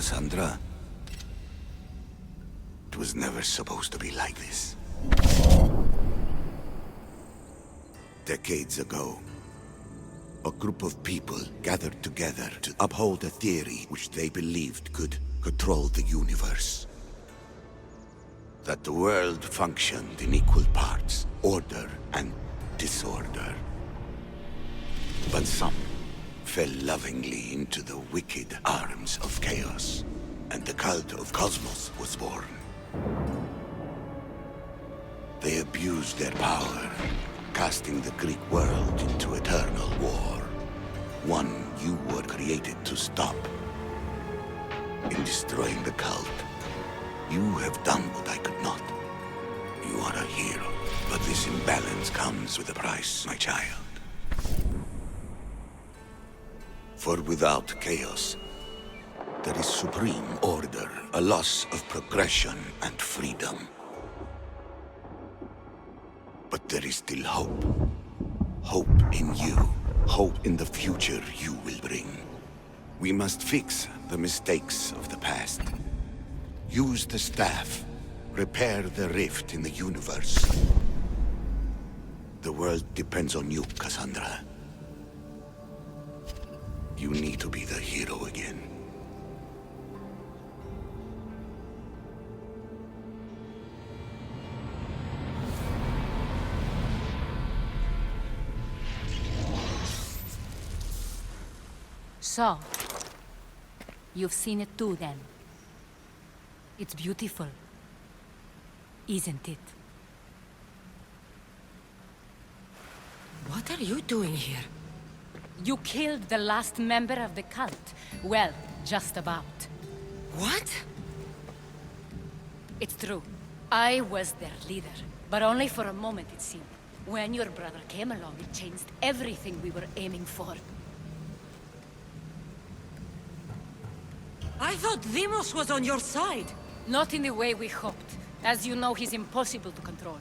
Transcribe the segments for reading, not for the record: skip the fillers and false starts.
Cassandra. It was never supposed to be like this. Decades ago, a group of people gathered together to uphold a theory which they believed could control the universe. That the world functioned in equal parts, order and disorder. But some fell lovingly into the wicked arms of chaos, and the cult of Cosmos was born. They abused their power, casting the Greek world into eternal war. One you were created to stop. In destroying the cult, you have done what I could not. You are a hero, but this imbalance comes with a price, my child. For without chaos, there is supreme order, a loss of progression and freedom. But there is still hope. Hope in you. Hope in the future you will bring. We must fix the mistakes of the past. Use the staff. Repair the rift in the universe. The world depends on you, Cassandra. You need to be the hero again. So, you've seen it too then. It's beautiful, isn't it? What are you doing here? You killed the last member of the cult. Well, just about. What? It's true. I was their leader, but only for a moment it seemed. When your brother came along, it changed everything we were aiming for. I thought Deimos was on your side. Not in the way we hoped. As you know, he's impossible to control.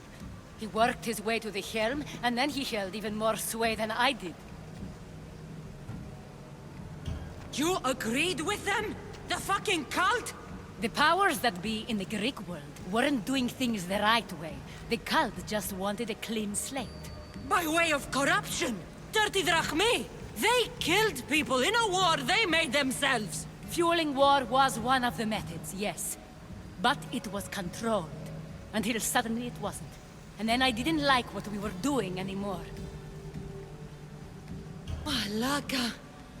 He worked his way to the helm, and then he held even more sway than I did. You agreed with them? The fucking cult? The powers that be in the Greek world weren't doing things the right way. The cult just wanted a clean slate. By way of corruption! Dirty drachmae! They killed people in a war they made themselves! Fueling war was one of the methods, yes. But it was controlled. Until suddenly it wasn't. And then I didn't like what we were doing anymore. Malaka!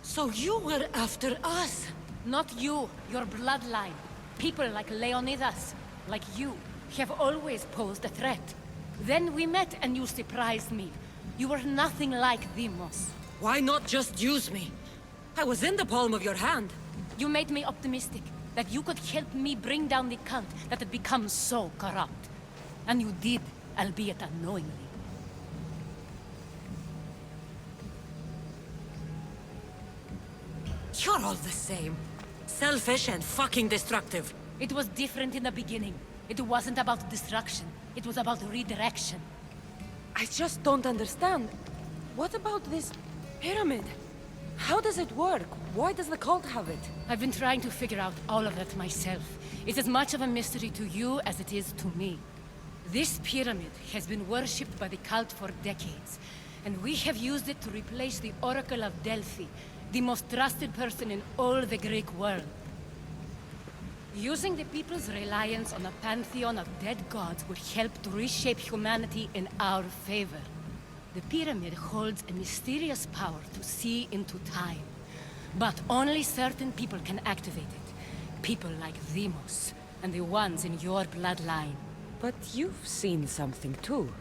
So you were after us? Not you, your bloodline. People like Leonidas, like you, have always posed a threat. Then we met and you surprised me. You were nothing like Deimos. Why not just use me? I was in the palm of your hand. You made me optimistic that you could help me bring down the cult that had become so corrupt. And you did, albeit unknowingly. You're all the same. Selfish and fucking destructive. It was different in the beginning. It wasn't about destruction. It was about redirection. I just don't understand. What about this pyramid? How does it work? Why does the cult have it? I've been trying to figure out all of that myself. It's as much of a mystery to you as it is to me. This pyramid has been worshipped by the cult for decades, and we have used it to replace the Oracle of Delphi, the most trusted person in all the Greek world. Using the people's reliance on a pantheon of dead gods would help to reshape humanity in our favor. The pyramid holds a mysterious power to see into time. But only certain people can activate it. People like Deimos, and the ones in your bloodline. But you've seen something too.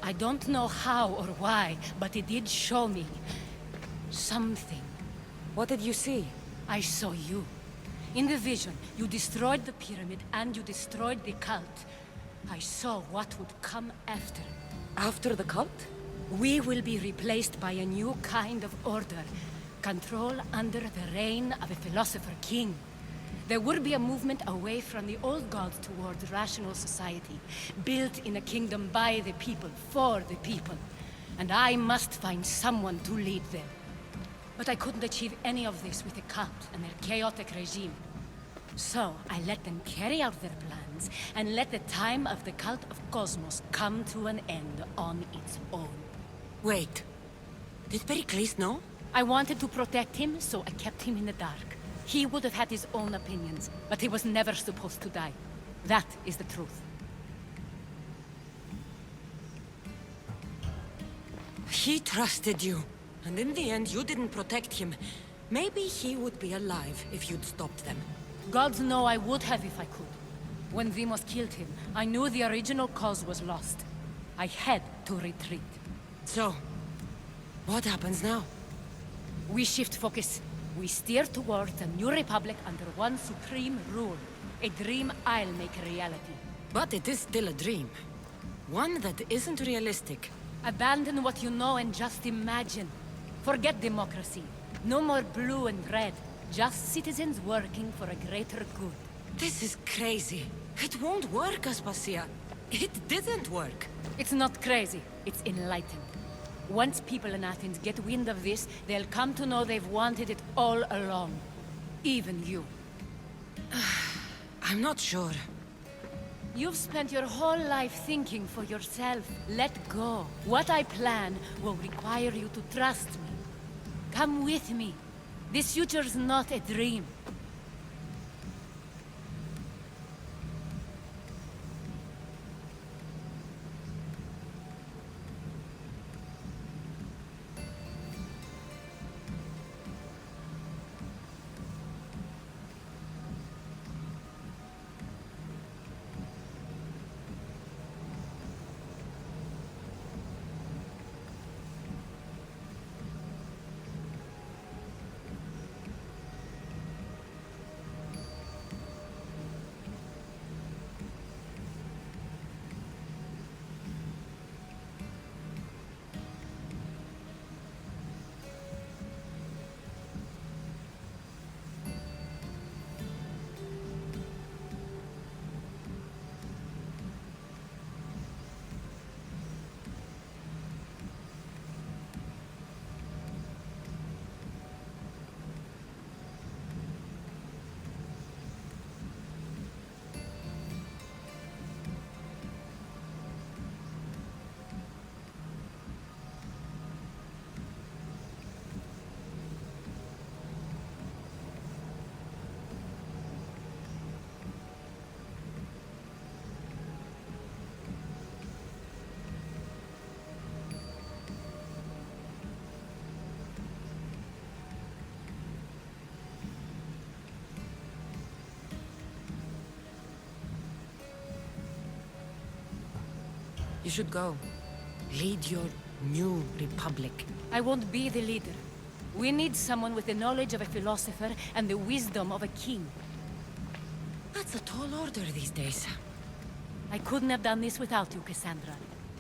I don't know how or why, but it did show me something. What did you see? I saw you. In the vision, you destroyed the pyramid and you destroyed the cult. I saw what would come after. After the cult? We will be replaced by a new kind of order. Control under the reign of a philosopher king. There would be a movement away from the old gods towards rational society, built in a kingdom by the people, for the people. And I must find someone to lead them. But I couldn't achieve any of this with the cult and their chaotic regime. So, I let them carry out their plans, and let the time of the cult of Cosmos come to an end on its own. Wait. Did Pericles know? I wanted to protect him, so I kept him in the dark. He would have had his own opinions, but he was never supposed to die. That is the truth. He trusted you, and in the end you didn't protect him. Maybe he would be alive if you'd stopped them. Gods know I would have if I could. When Vimos killed him, I knew the original cause was lost. I had to retreat. So, what happens now? We shift focus. We steer towards a new republic under one supreme rule. A dream I'll make a reality. But it is still a dream. One that isn't realistic. Abandon what you know and just imagine. Forget democracy. No more blue and red. Just citizens working for a greater good. This is crazy. It won't work, Aspasia. It didn't work. It's not crazy. It's enlightened. Once people in Athens get wind of this, they'll come to know they've wanted it all along. Even you. I'm not sure. You've spent your whole life thinking for yourself. Let go. What I plan will require you to trust me. Come with me. This future's not a dream. You should go. Lead your new republic. I won't be the leader. We need someone with the knowledge of a philosopher and the wisdom of a king. That's a tall order these days. I couldn't have done this without you, Cassandra.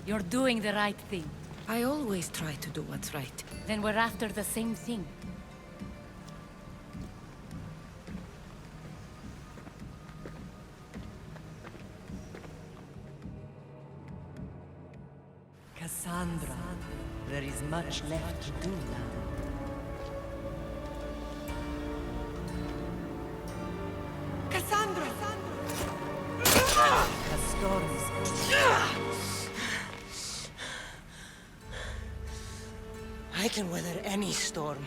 You're doing the right thing. I always try to do what's right. Then we're after the same thing. Cassandra, there is much left to do now. Cassandra! Castor's I can weather any storm.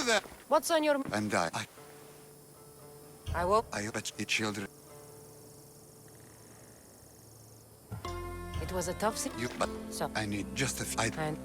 there! What's on your... And I will... I bet the children. It was a tough scene. You, but So... I need just a And...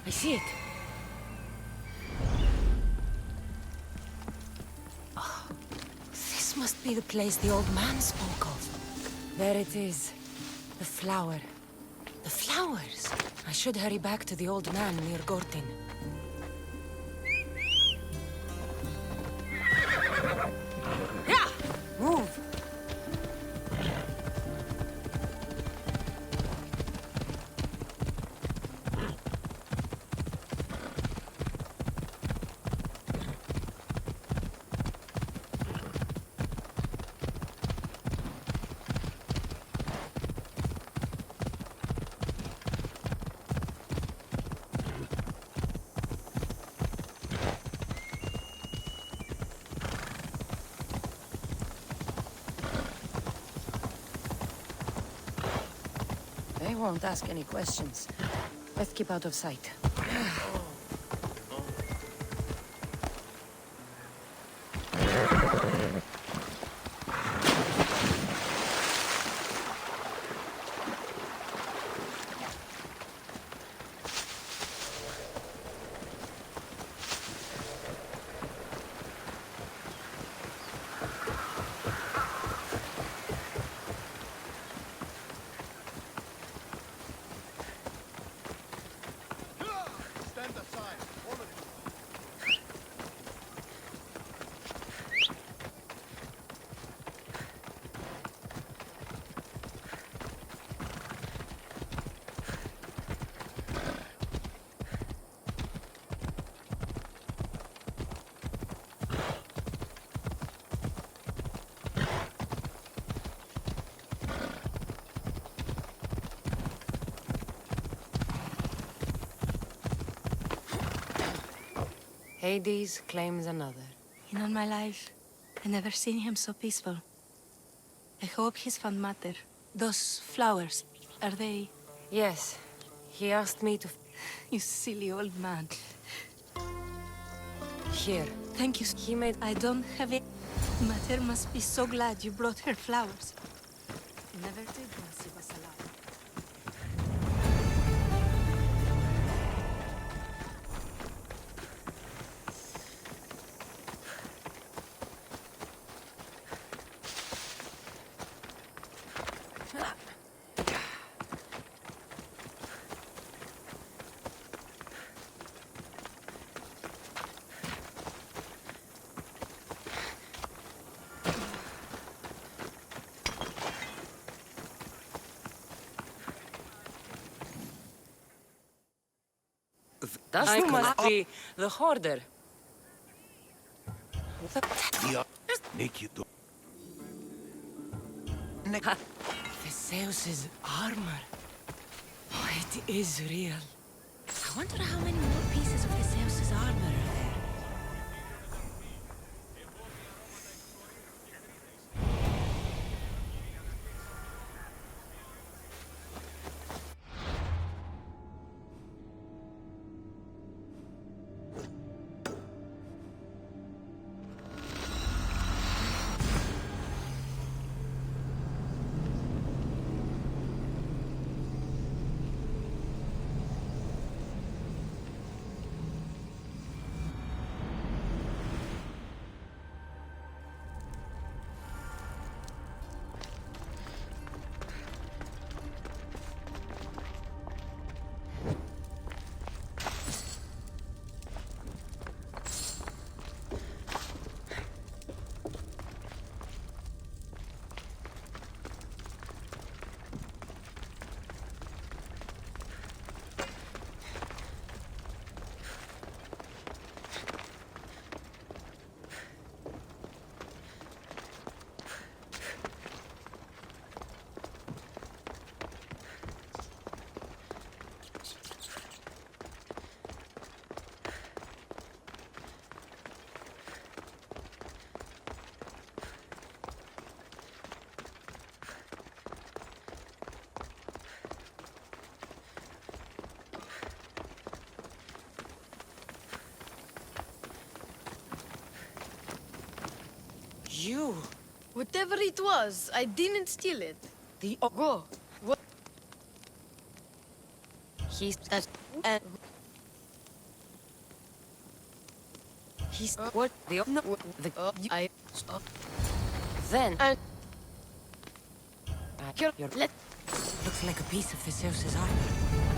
I see it. Oh, this must be the place the old man spoke of. There it is. The flower. The flowers. I should hurry back to the old man near Gortin. Yeah! Move! They won't ask any questions. Let's keep out of sight. Hades claims another. In all my life, I never seen him so peaceful. I hope he's found matter. Those flowers, are they... Yes. He asked me to... You silly old man. Here. Thank you. He made... I don't have it. Mater must be so glad you brought her flowers. Never did once he was alive. That must be the hoarder. Theseus's armor. Oh, it is real. I wonder how many more pieces of Theseus's armor are there. You? Whatever it was, I didn't steal it. The... Go. What? He's... He's... What? The... No... The... I... Then... You're... Let... Looks like a piece of Theseus's armor.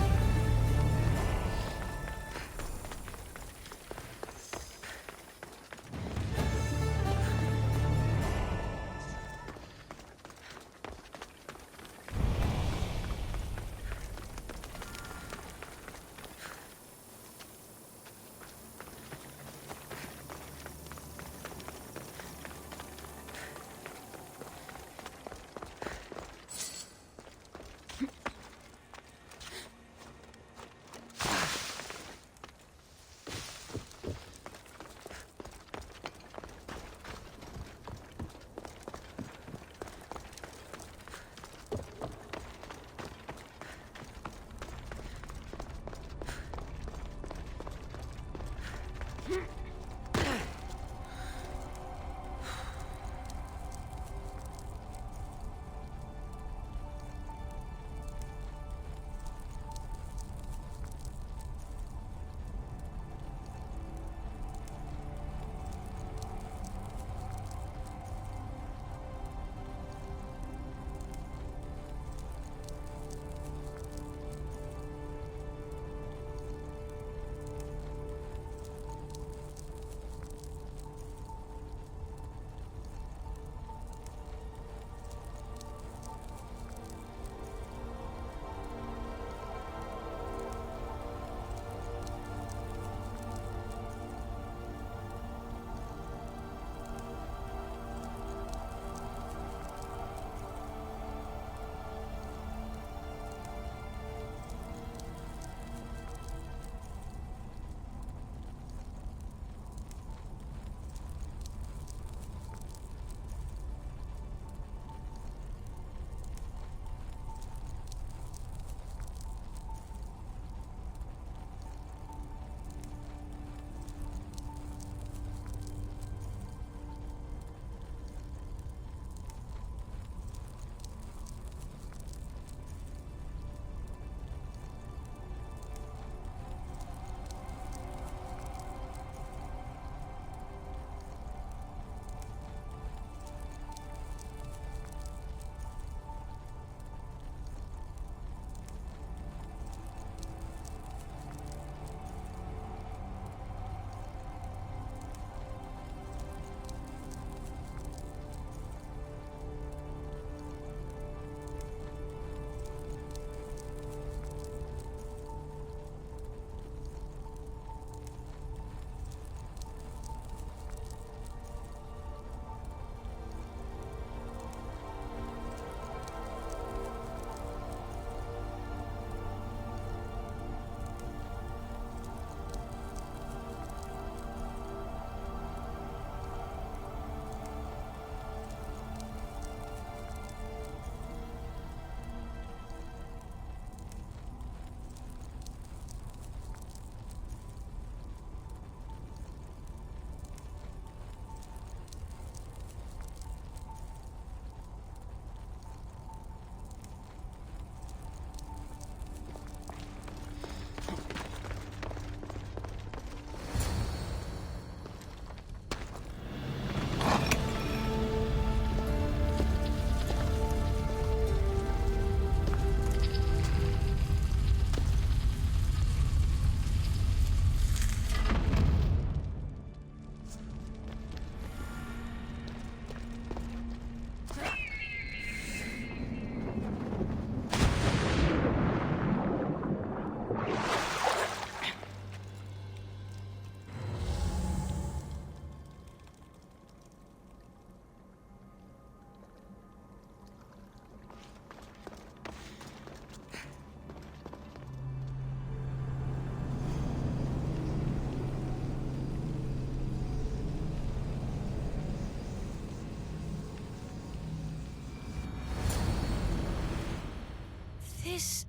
This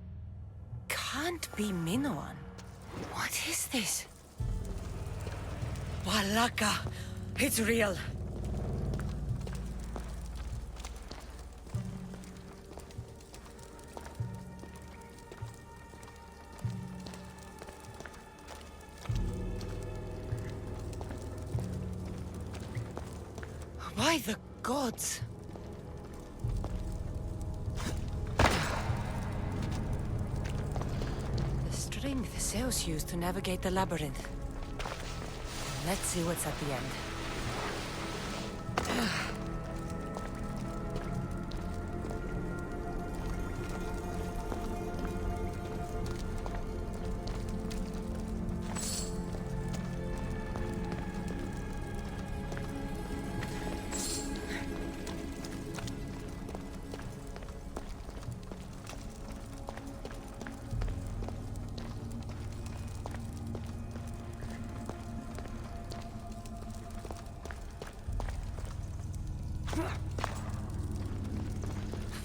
can't be Minoan. What is this? Walaka! It's real! By the gods! The strength Zeus used to navigate the labyrinth. Let's see what's at the end.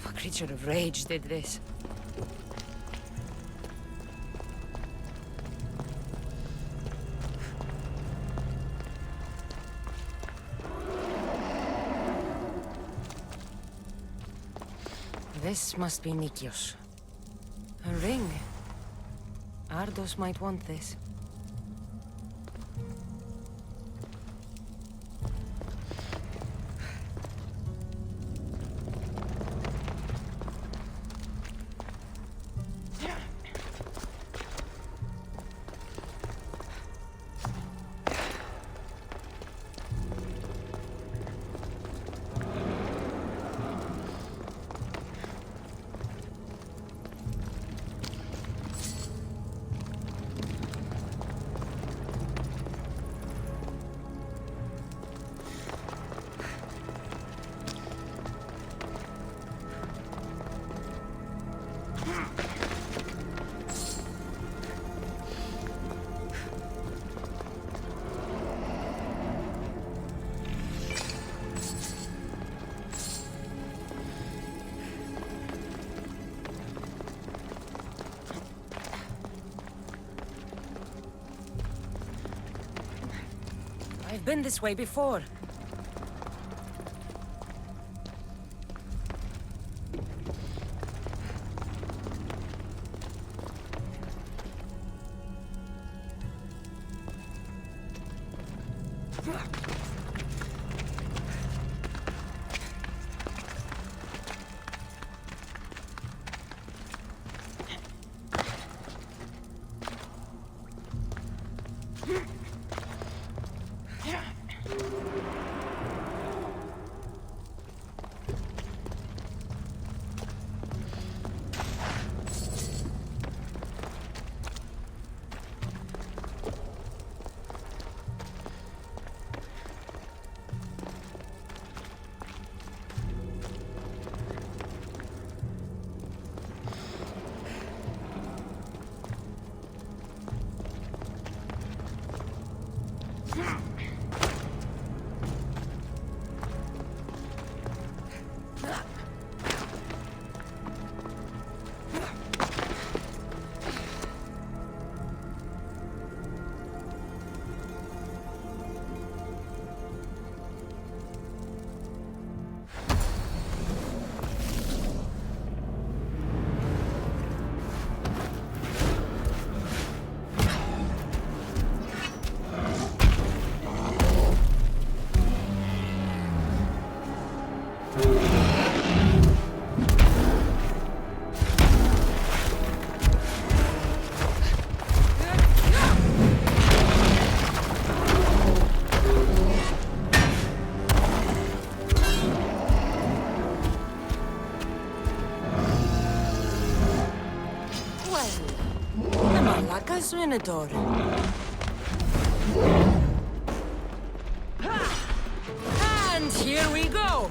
A creature of rage did this. This must be Nikios. A ring. Ardos might want this. I've been this way before. Minotaur. And here we go!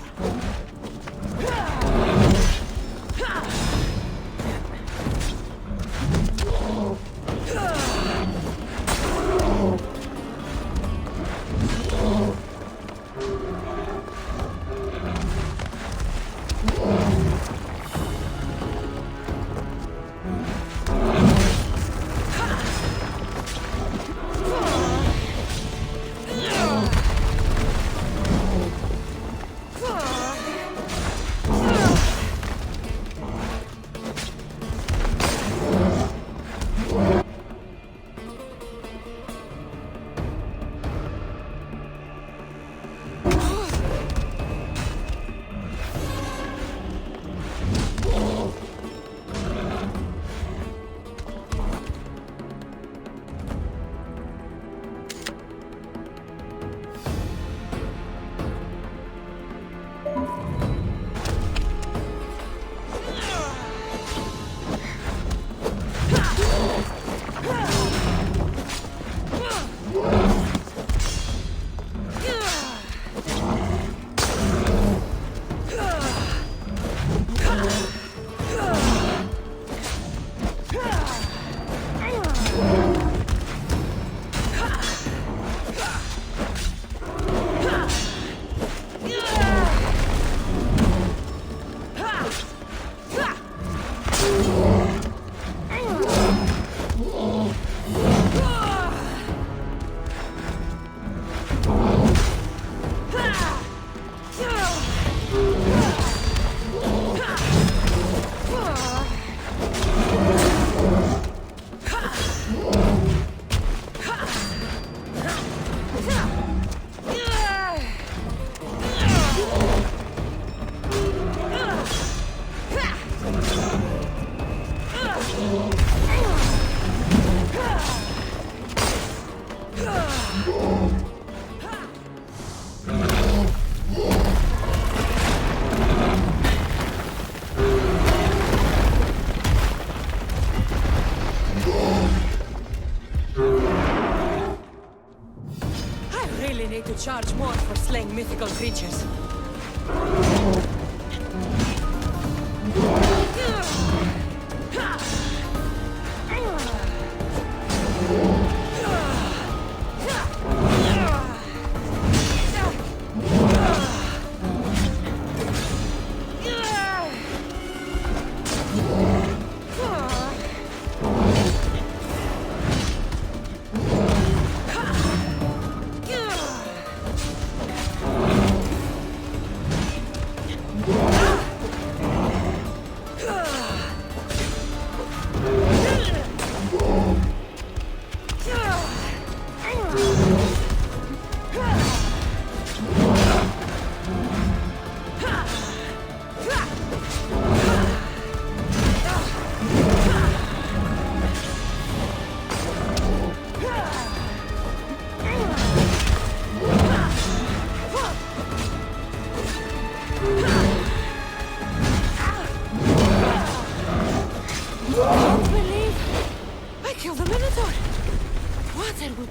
charge more for slaying mythical creatures.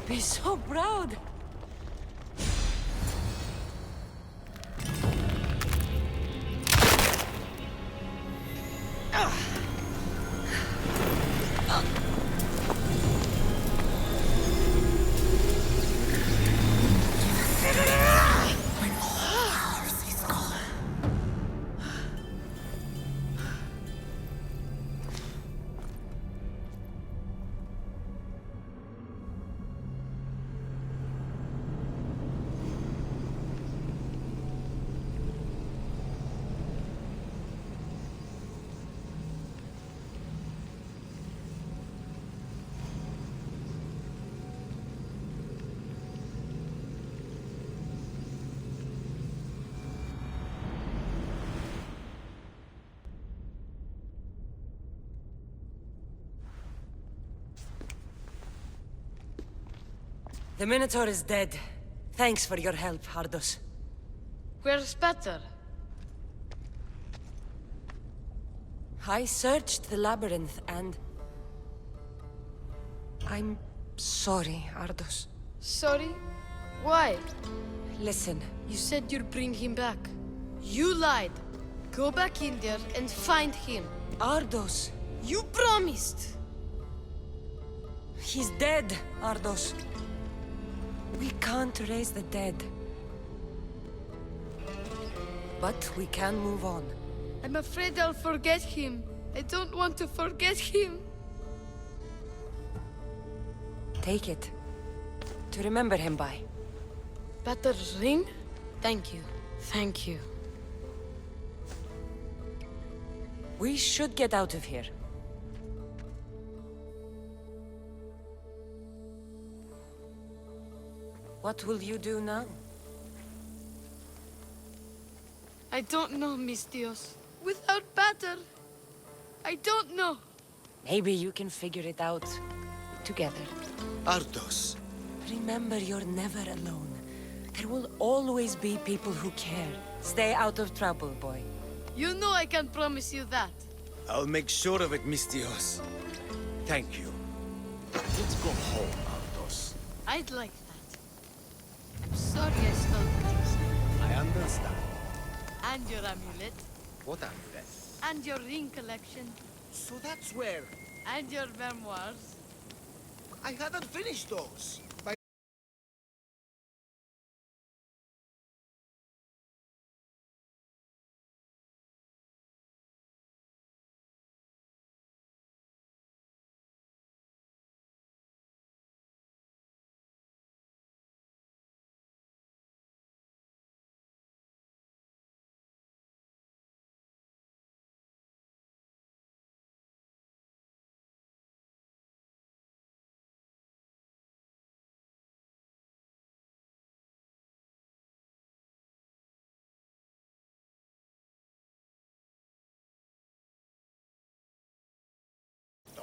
Be so proud. The Minotaur is dead. Thanks for your help, Ardos. Where's Peter? I searched the labyrinth and... I'm sorry, Ardos. Sorry? Why? Listen, You said you'd bring him back. You lied. Go back in there and find him. Ardos, You promised! he's dead, Ardos. We can't raise the dead. But we can move on. I'm afraid I'll forget him. I don't want to forget him. Take it. To remember him by. Peter's ring? Thank you. Thank you. We should get out of here. What will you do now? I don't know, Mistios. Without Peter, I don't know. Maybe you can figure it out together. Ardos. Remember, you're never alone. There will always be people who care. Stay out of trouble, boy. You know I can promise you that. I'll make sure of it, Mistios. Thank you. Let's go home, Ardos. I'd like that. I'm sorry I stole things. I understand. And your amulet. What amulet? And your ring collection. So that's where... And your memoirs. I hadn't finished those.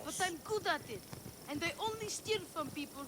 But I'm good at it. And I only steal from people.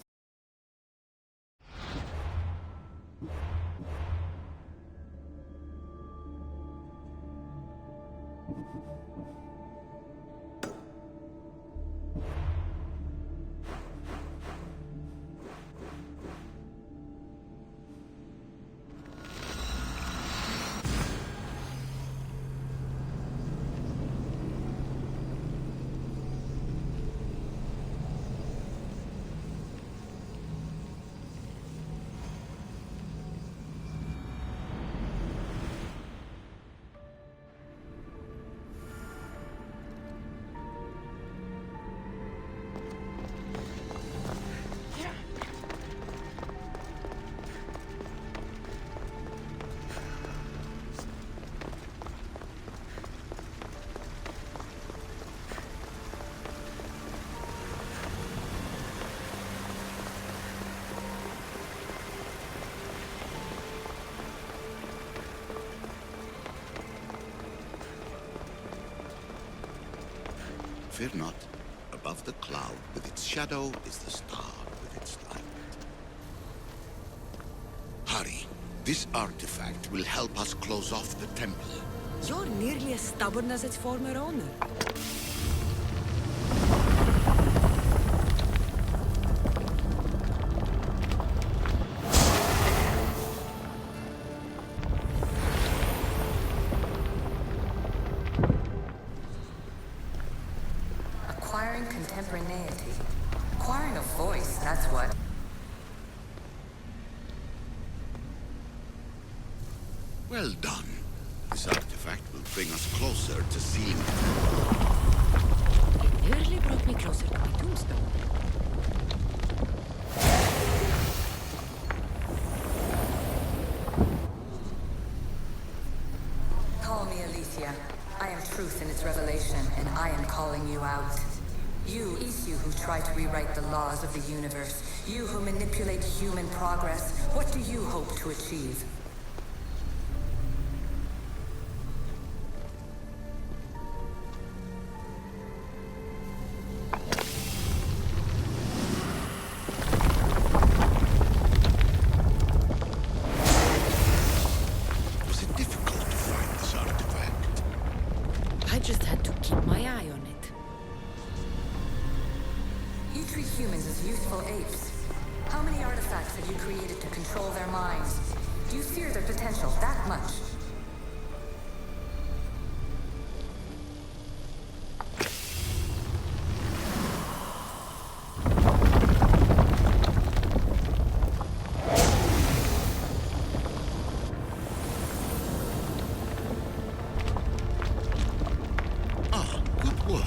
Fear not. Above the cloud with its shadow is the star with its light. Hurry. This artifact will help us close off the temple. You're nearly as stubborn as its former owner. Acquiring contemporaneity. Acquiring a voice, that's what. Well done. This artifact will bring us closer to seeing the You nearly brought me closer to my tombstone. Call me Alicia. I am truth in its revelation, and I am calling you out. You, Isu, who try to rewrite the laws of the universe. You who manipulate human progress. What do you hope to achieve? Was it difficult to find this artifact? I just had to keep my eye on it. You treat humans as useful apes. How many artifacts have you created to control their minds? Do you fear their potential that much? Ah, good word.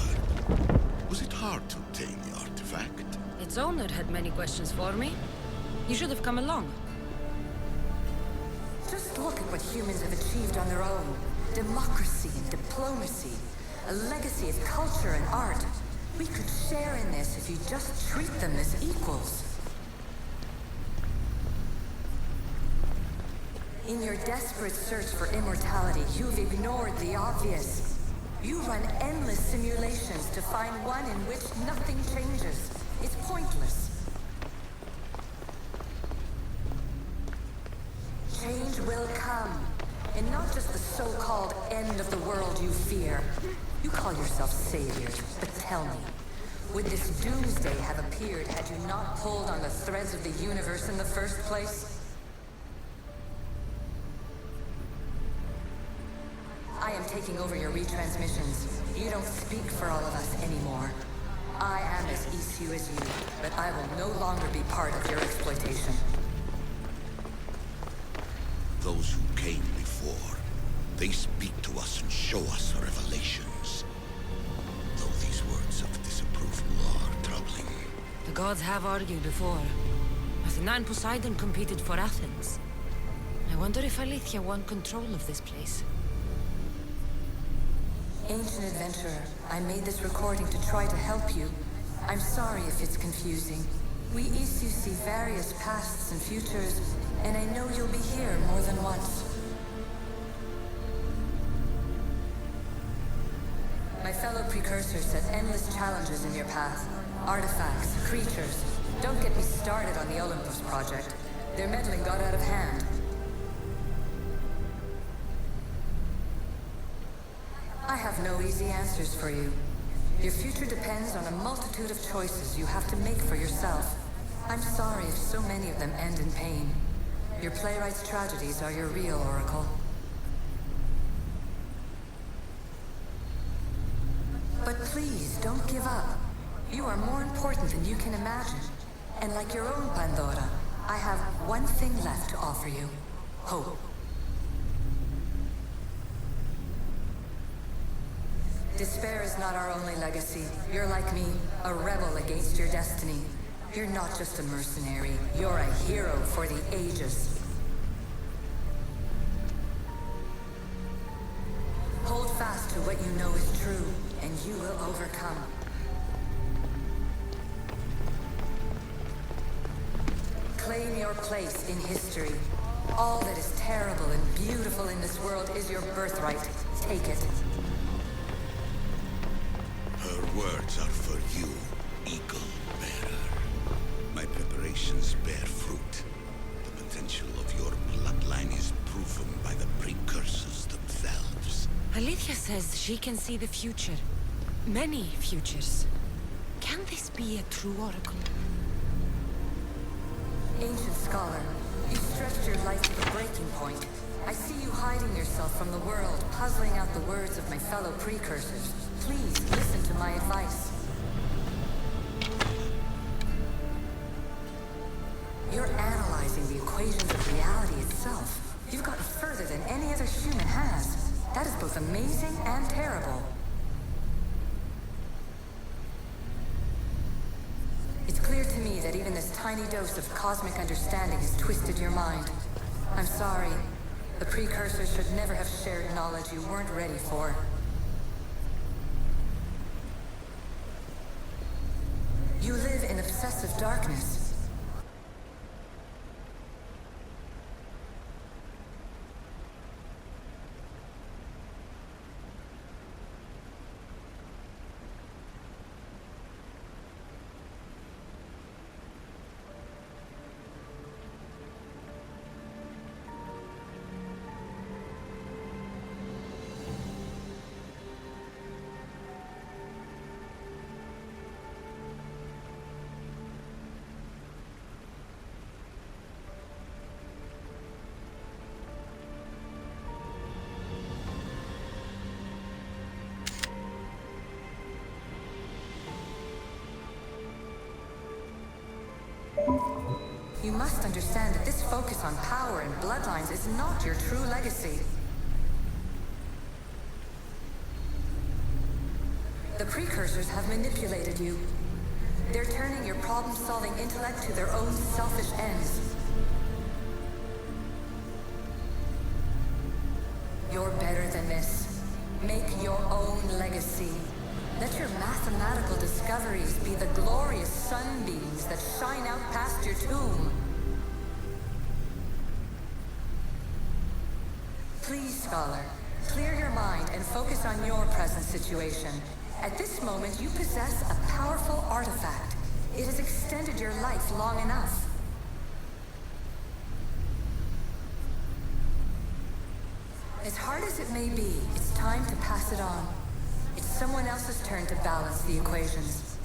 Was it hard to obtain the artifact? Its owner had many questions for me. You should have come along. Just look at what humans have achieved on their own. Democracy and diplomacy. A legacy of culture and art. We could share in this if you just treat them as equals. In your desperate search for immortality, you've ignored the obvious. You run endless simulations to find one in which nothing changes. It's pointless. Change will come. And not just the so-called end of the world you fear. You call yourself saviors, but tell me, would this doomsday have appeared had you not pulled on the threads of the universe in the first place? I am taking over your retransmissions. You don't speak for all of us anymore. I am as Isu as you, but I will no longer be part of your exploitation. Those who came before, they speak to us and show us revelations. Though these words of disapproval are troubling. The gods have argued before. Athena and Poseidon competed for Athens. I wonder if Alethea won control of this place. Ancient adventurer, I made this recording to try to help you. I'm sorry if it's confusing. We Isu see various pasts and futures, and I know you'll be here more than once. My fellow precursors set endless challenges in your path. Artifacts, creatures. Don't get me started on the Olympus project. Their meddling got out of hand. I have no easy answers for you. Your future depends on a multitude of choices you have to make for yourself. I'm sorry if so many of them end in pain. Your playwright's tragedies are your real oracle. But please, don't give up. You are more important than you can imagine. And like your own Pandora, I have one thing left to offer you. Hope. Despair is not our only legacy. You're like me, a rebel against your destiny. You're not just a mercenary, you're a hero for the ages. Hold fast to what you know is true, and you will overcome. Claim your place in history. All that is terrible and beautiful in this world is your birthright. Take it. Her words are for you, Eagle Bearer. My preparations bear fruit. The potential of your bloodline is proven by the precursors themselves. Alethea says she can see the future. Many futures. Can this be a true oracle? Ancient scholar, you stretched your life to the breaking point. I see you hiding yourself from the world, puzzling out the words of my fellow precursors. Please, listen to my advice. You're analyzing the equations of reality itself. You've gotten further than any other human has. That is both amazing and terrible. It's clear to me that even this tiny dose of cosmic understanding has twisted your mind. I'm sorry. The precursors should never have shared knowledge you weren't ready for. You live in obsessive darkness. You must understand that this focus on power and bloodlines is not your true legacy. The precursors have manipulated you. They're turning your problem-solving intellect to their own selfish ends. You're better than this. Make your own legacy. Let your mathematical discoveries be the glorious sunbeams that shine out past your tomb. Please, Scholar, clear your mind and focus on your present situation. At this moment, you possess a powerful artifact. It has extended your life long enough. As hard as it may be, it's time to pass it on. It's someone else's turn to balance the equations.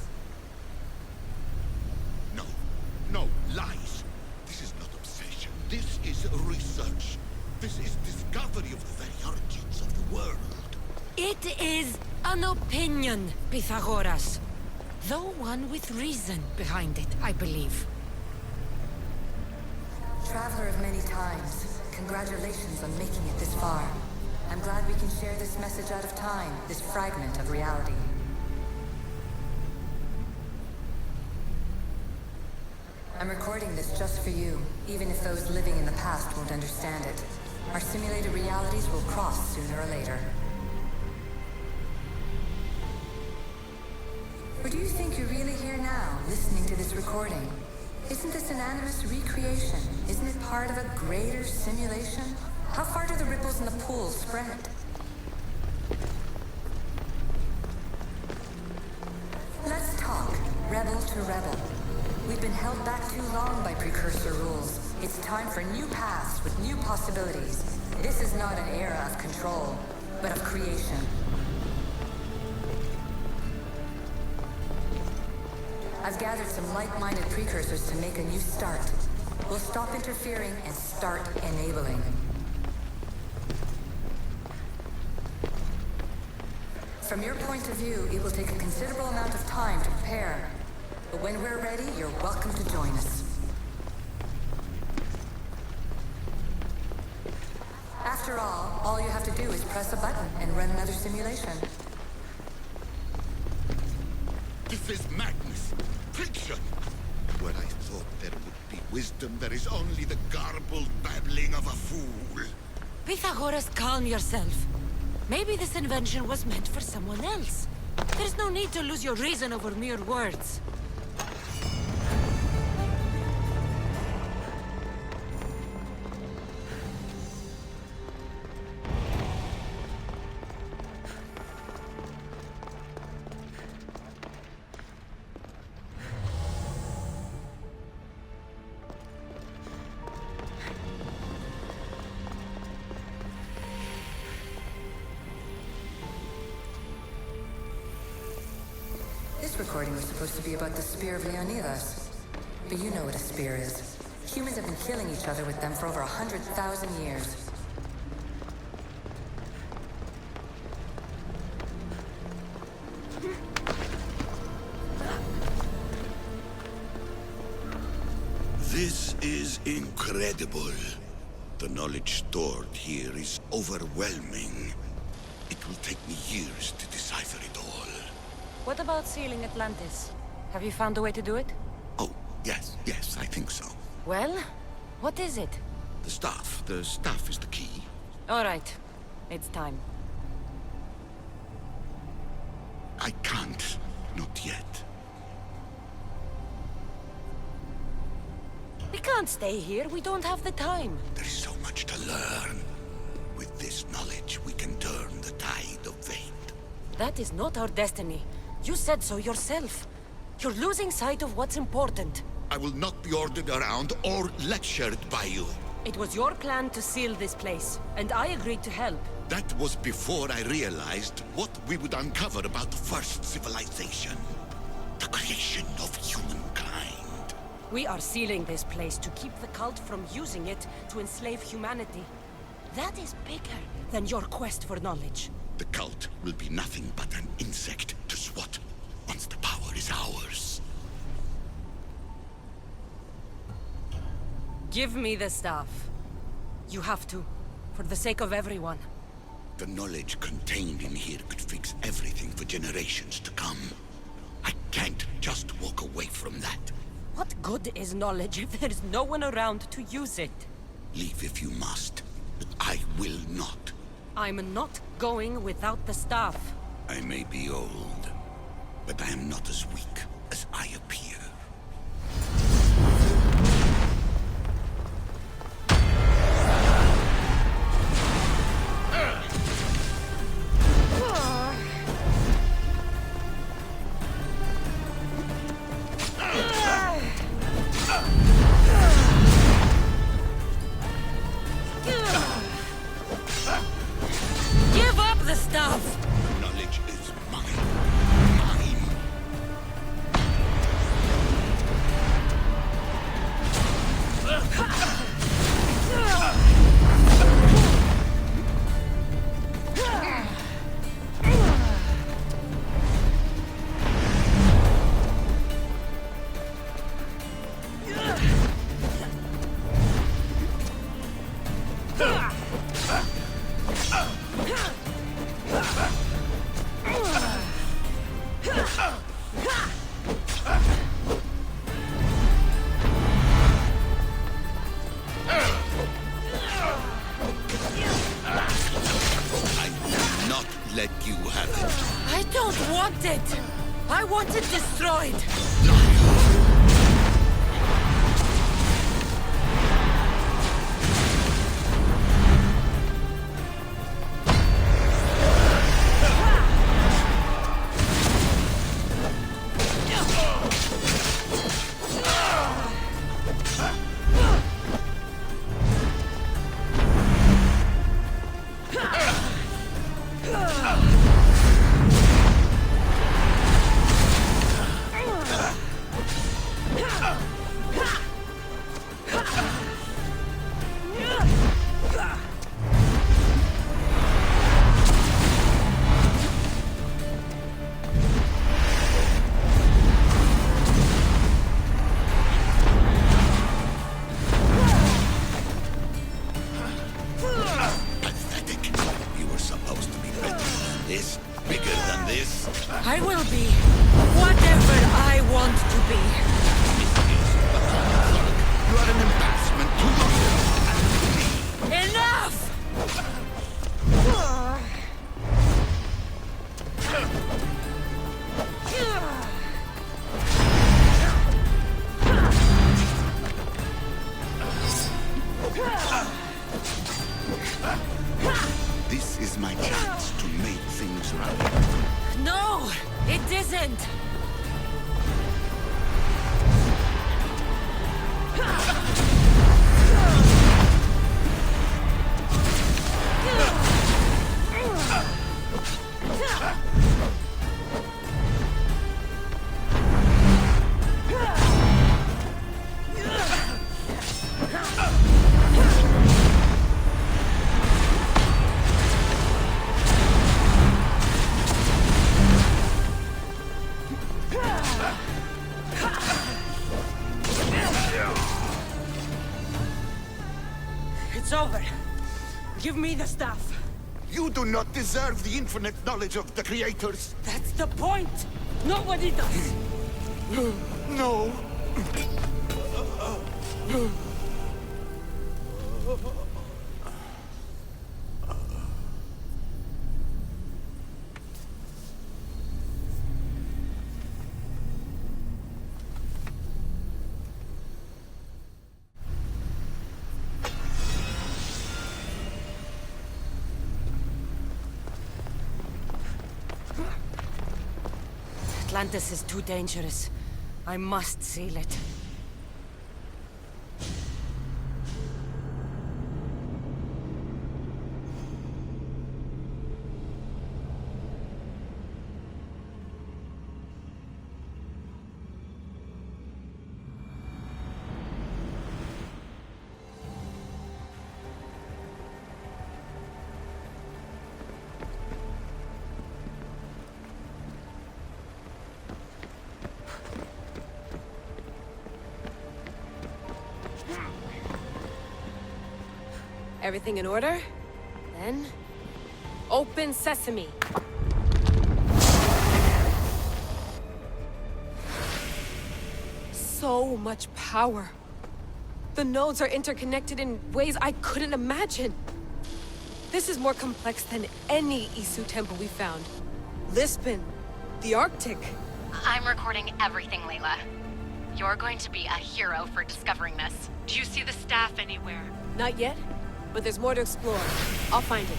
No, no, lies. This is not obsession. This is research. This is discovery of the very origins of the world. It is an opinion, Pythagoras. Though one with reason behind it, I believe. Traveler of many times, congratulations on making it this far. I'm glad we can share this message out of time, this fragment of reality. I'm recording this just for you, even if those living in the past won't understand it. Our simulated realities will cross sooner or later. Or do you think you're really here now, listening to this recording? Isn't this an animus recreation? Isn't it part of a greater simulation? How far do the ripples in the pool spread? Let's talk, rebel to rebel. We've been held back too long by precursor rules. It's time for new paths with new possibilities. This is not an era of control, but of creation. I've gathered some like-minded precursors to make a new start. We'll stop interfering and start enabling. From your point of view, it will take a considerable amount of time to prepare. But when we're ready, you're welcome to join us. After all you have to do is press a button and run another simulation. This is madness. Fiction. Where I thought there would be wisdom, there is only the garbled babbling of a fool. Pythagoras, calm yourself. Maybe this invention was meant for someone else. There's no need to lose your reason over mere words. This recording was supposed to be about the Spear of Leonidas. But you know what a spear is. Humans have been killing each other with them for over 100,000 years. This is incredible. The knowledge stored here is overwhelming. It will take me years to decipher it all. What about sealing Atlantis? Have you found a way to do it? Oh, yes, I think so. Well, what is it? The staff is the key. All right, it's time. I can't, not yet. We can't stay here, we don't have the time. There is so much to learn. With this knowledge, we can turn the tide of fate. That is not our destiny. You said so yourself. You're losing sight of what's important. I will not be ordered around or lectured by you. It was your plan to seal this place, and I agreed to help. That was before I realized what we would uncover about the first civilization. The creation of humankind. We are sealing this place to keep the cult from using it to enslave humanity. That is bigger than your quest for knowledge. The cult will be nothing but an insect to swat once the power is ours. Give me the staff. You have to, for the sake of everyone. The knowledge contained in here could fix everything for generations to come. I can't just walk away from that. What good is knowledge if there's no one around to use it? Leave if you must, but I will not. I'm not going without the staff. I may be old, but I am not as weak as I appear. Give up the staff! Knowledge is mine. Mine. I will not let you have it. I don't want it! I want it destroyed! Pathetic. You were supposed to be better than this, bigger than this. I will be whatever I want to be. You are an embarrassment to yourself and to me. Enough! This is my chance to make things right. No, it isn't. Give me the staff! You do not deserve the infinite knowledge of the creators! That's the point! Nobody does! No! Atlantis is too dangerous. I must seal it. Everything in order? Then... open sesame! So much power! The nodes are interconnected in ways I couldn't imagine! This is more complex than any Isu temple we found. Lisbon, the Arctic. I'm recording everything, Layla. You're going to be a hero for discovering this. Do you see the staff anywhere? Not yet, but there's more to explore. I'll find it.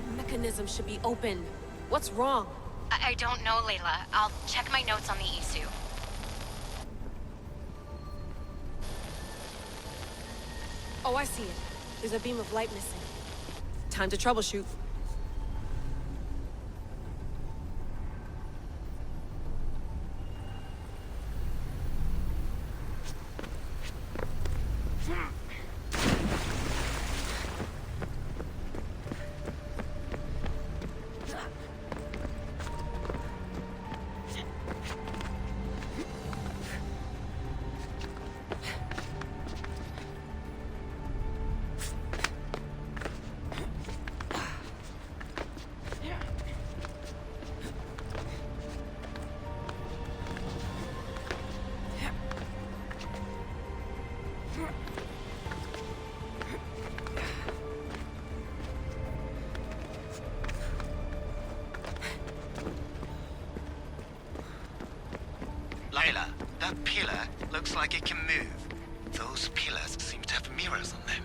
The mechanism should be open. What's wrong? I don't know, Layla. I'll check my notes on the Isu. Oh, I see it. There's a beam of light missing. Time to troubleshoot. Layla, that pillar looks like it can move. Those pillars seem to have mirrors on them.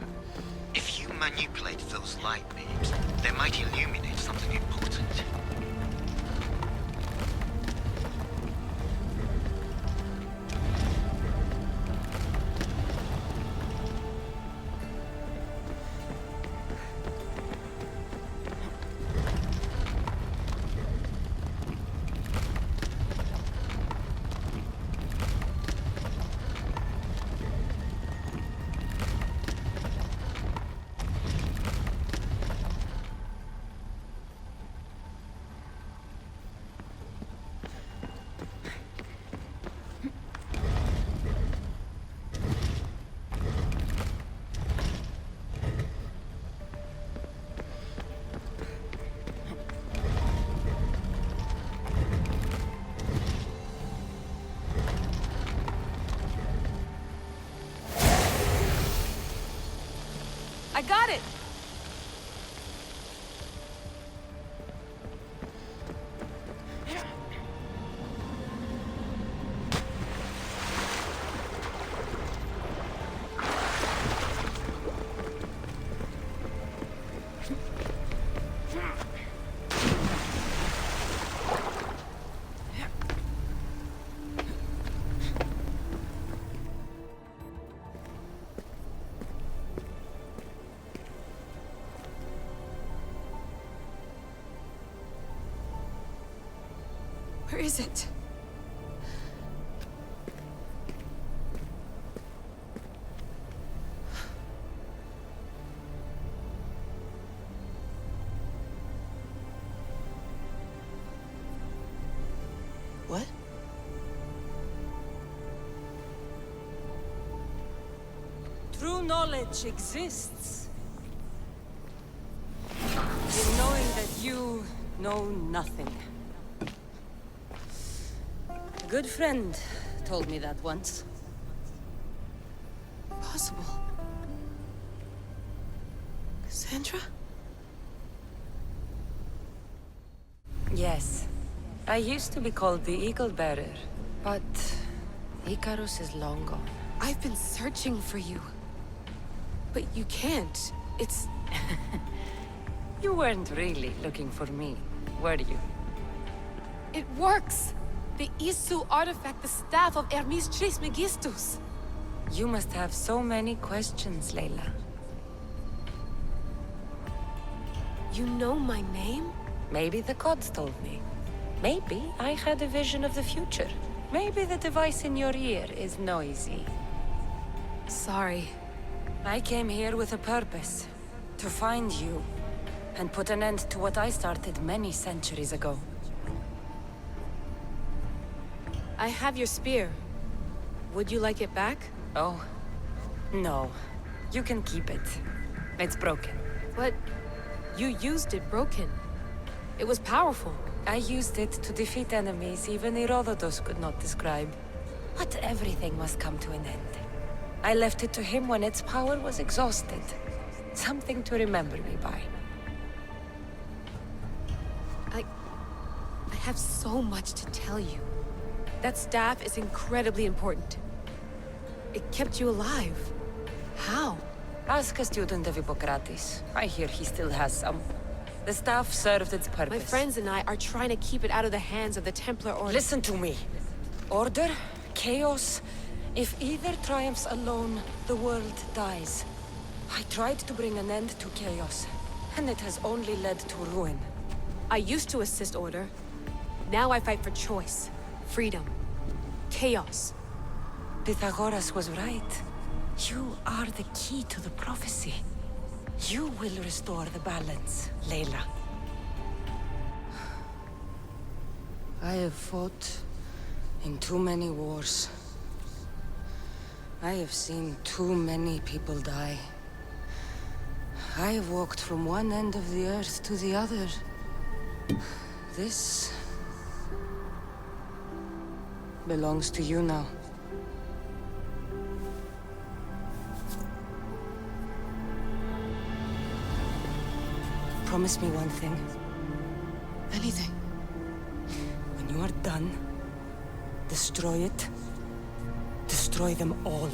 If you manipulate those light beams, they might illuminate something important. I got it! Where is it? What? true knowledge exists in knowing that you know nothing. A good friend told me that once. Possible. Cassandra? Yes. I used to be called the Eagle Bearer, but Icarus is long gone. I've been searching for you. But you can't. It's... You weren't really looking for me, were you? It works! The Isu artifact, the staff of Hermes Trismegistus. You must have so many questions, Layla. You know my name? Maybe the gods told me. Maybe I had a vision of the future. Maybe the device in your ear is noisy. Sorry. I came here with a purpose. To find you. And put an end to what I started many centuries ago. I have your spear. Would you like it back? Oh. No. You can keep it. It's broken. But you used it broken. It was powerful. I used it to defeat enemies even Herodotus could not describe. But everything must come to an end. I left it to him when its power was exhausted. Something to remember me by. I have so much to tell you. That staff is incredibly important. It kept you alive. How? Ask a student of Hippocrates. I hear he still has some. The staff served its purpose. My friends and I are trying to keep it out of the hands of the Templar Order. Listen to me. Order, chaos. If either triumphs alone, the world dies. I tried to bring an end to chaos, and it has only led to ruin. I used to assist Order. Now I fight for choice, freedom, chaos. Pythagoras was right. You are the key to the prophecy. You will restore the balance, Layla. I have fought in too many wars. I have seen too many people die. I have walked from one end of the earth to the other. This belongs to you now. Promise me one thing. Anything. When you are done, destroy it. Destroy them all.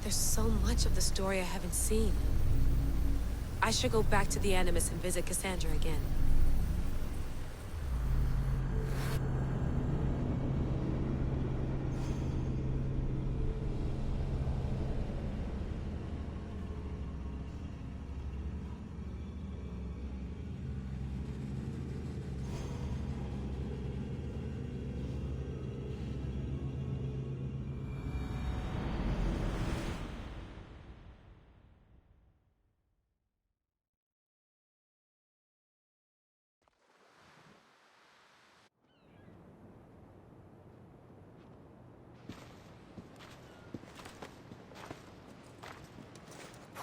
There's so much of the story I haven't seen. I should go back to the Animus and visit Cassandra again.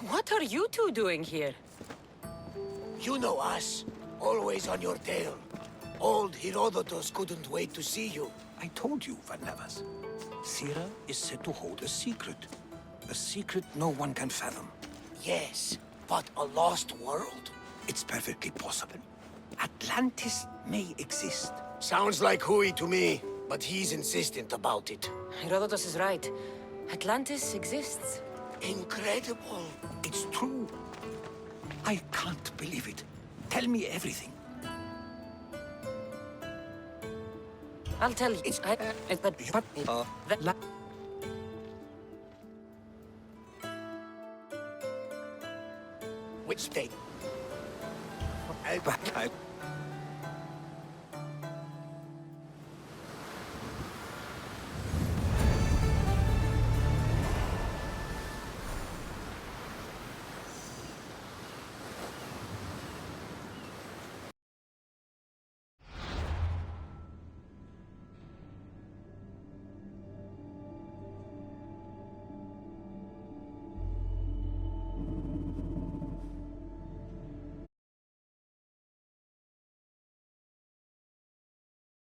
What are you two doing here? You know us. Always on your tail. Old Herodotus couldn't wait to see you. I told you, Van Navas. Thera is said to hold a secret. A secret no one can fathom. Yes, But a lost world? It's perfectly possible. Atlantis may exist. Sounds like Hui to me, but he's insistent about it. Herodotus is right. Atlantis exists. Incredible. It's true. I can't believe it. Tell me everything. I'll tell you. Which state? Back.